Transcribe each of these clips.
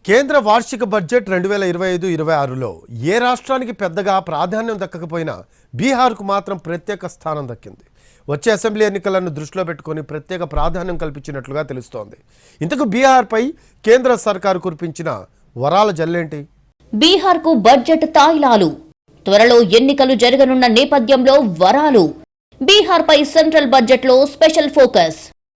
కేంద్ర వార్షిక బడ్జెట్ 2025-26లో ఏ రాష్ట్రానికి పెద్దగా ప్రాధాన్యం దక్కకపోయినా బీహార్కు మాత్రం ప్రత్యేక స్థానం దక్కింది. వచ్చే అసెంబ్లీ ఎన్నికలను దృష్టిలో పెట్టుకొని ప్రత్యేక ప్రాధాన్యం కల్పించినట్లుగా తెలుస్తోంది. ఇంతకు బీహార్పై కేంద్ర సర్కారు కురిపించిన వరాల జల్లేంటి? బీహార్కు బడ్జెట్ తాయిలాలు. త్వరలో ఎన్నికలు జరగనున్న నేపథ్యంలో వరాలు. బీహార్పై సెంట్రల్ బడ్జెట్లో స్పెషల్ ఫోకస్.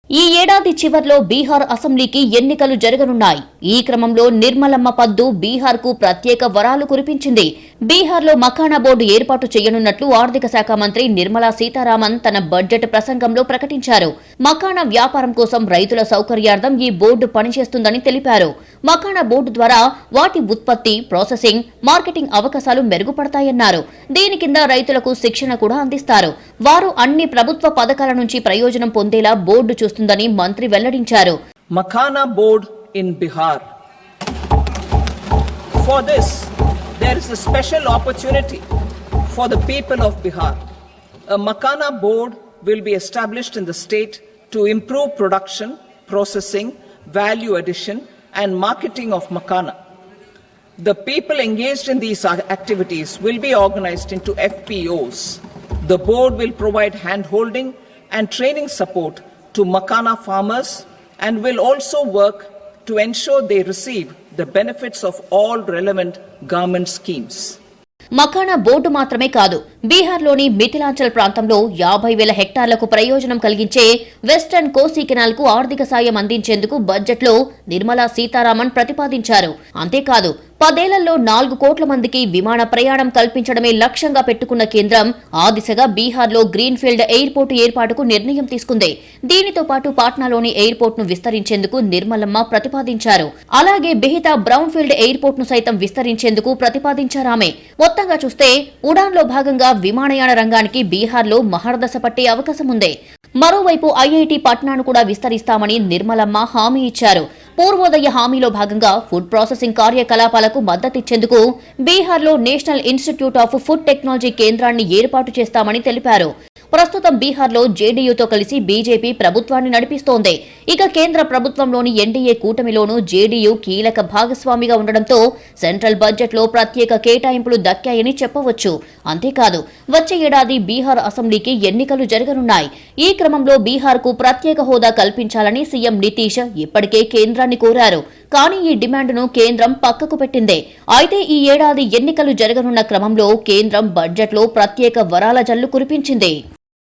ఈ ఏడాది చివర్లో బీహార్ అసెంబ్లీకి ఎన్నికలు జరగనున్నాయి. ఈ క్రమంలో నిర్మలమ్మ పద్దు బీహార్కు ప్రత్యేక వరాలు కురిపించింది. బీహార్లో మకానా బోర్డు ఏర్పాటు చేయనున్నట్లు ఆర్థిక శాఖ మంత్రి నిర్మలా సీతారామన్ తన బడ్జెట్ ప్రసంగంలో ప్రకటించారు. మకానా వ్యాపారం కోసం రైతుల సౌకర్యార్థం ఈ బోర్డు పనిచేస్తుందని తెలిపారు. మకానా బోర్డు ద్వారా వాటి ఉత్పత్తి, ప్రాసెసింగ్, మార్కెటింగ్ అవకాశాలు మెరుగుపడతాయన్నారు. దీని కింద రైతులకు శిక్షణ కూడా అందిస్తారు. వారు అన్ని ప్రభుత్వ పథకాల నుంచి ప్రయోజనం పొందేలా బోర్డు చూస్తుందని మంత్రి వెల్లడించారు. Makhana board in Bihar. For this, there is a special opportunity for the people of Bihar. A Makhana board will be established in the state to improve production, processing, value addition and marketing of Makhana. The people engaged in these activities will be organized into FPOs. The board will provide hand-holding and training support to Makhana farmers and will also work to ensure they receive the benefits of all relevant government schemes. Makhana board మాత్రమే కాదు, బీహార్లోని మిథిలాంచల్ ప్రాంతంలో 50,000 హెక్టార్లకు ప్రయోజనం కలిగించే western COSY canal కు ఆర్థిక సాయం అందించేందుకు బడ్జెట్లో నిర్మలా సీతారామన్ ప్రతిపాదించారు. అంతేకాదు 10 ఏళ్లలో 4 కోట్ల మందికి విమాన ప్రయాణం కల్పించడమే లక్ష్యంగా పెట్టుకున్న కేంద్రం ఆ దిశగా బీహార్లో గ్రీన్ఫీల్డ్ ఎయిర్పోర్టు ఏర్పాటుకు నిర్ణయం తీసుకుంది. దీనితో పాటు పాట్నాలోని ఎయిర్పోర్టును విస్తరించేందుకు నిర్మలమ్మ ప్రతిపాదించారు. అలాగే బెహితా బ్రౌన్ఫీల్డ్ ఎయిర్పోర్టును సైతం విస్తరించేందుకు ప్రతిపాదించారామె. మొత్తంగా చూస్తే ఉడాన్లో భాగంగా విమానయాన రంగానికి బీహార్లో మహర్దశ పట్టే అవకాశం ఉంది. మరోవైపు ఐఐటి పట్నాను కూడా విస్తరిస్తామని నిర్మలమ్మ హామీ ఇచ్చారు. పూర్వోదయ హామీలో భాగంగా ఫుడ్ ప్రాసెసింగ్ కార్యకలాపాలకు మద్దతిచ్చేందుకు బీహార్లో national institute of food technology కేంద్రాన్ని ఏర్పాటు చేస్తామని తెలిపారు. ప్రస్తుతం బీహార్లో జేడీయూతో కలిసి బీజేపీ ప్రభుత్వాన్ని నడిపిస్తోంది. ఇక కేంద్ర ప్రభుత్వంలోని ఎన్డీఏ కూటమిలోనూ జేడీయూ కీలక భాగస్వామిగా ఉండడంతో సెంట్రల్ బడ్జెట్లో ప్రత్యేక కేటాయింపులు దక్కాయని చెప్పవచ్చు. అంతేకాదు వచ్చే ఏడాది బీహార్ అసెంబ్లీకి ఎన్నికలు జరగనున్నాయి. ఈ క్రమంలో బీహార్కు ప్రత్యేక హోదా కల్పించాలని సీఎం నితీష్ ఇప్పటికే కేంద్రాన్ని కోరారు. కానీ ఈ డిమాండ్ను కేంద్రం పక్కకు పెట్టింది. అయితే ఈ ఏడాది ఎన్నికలు జరగనున్న క్రమంలో కేంద్రం బడ్జెట్లో ప్రత్యేక వరాల జల్లు కురిపించింది.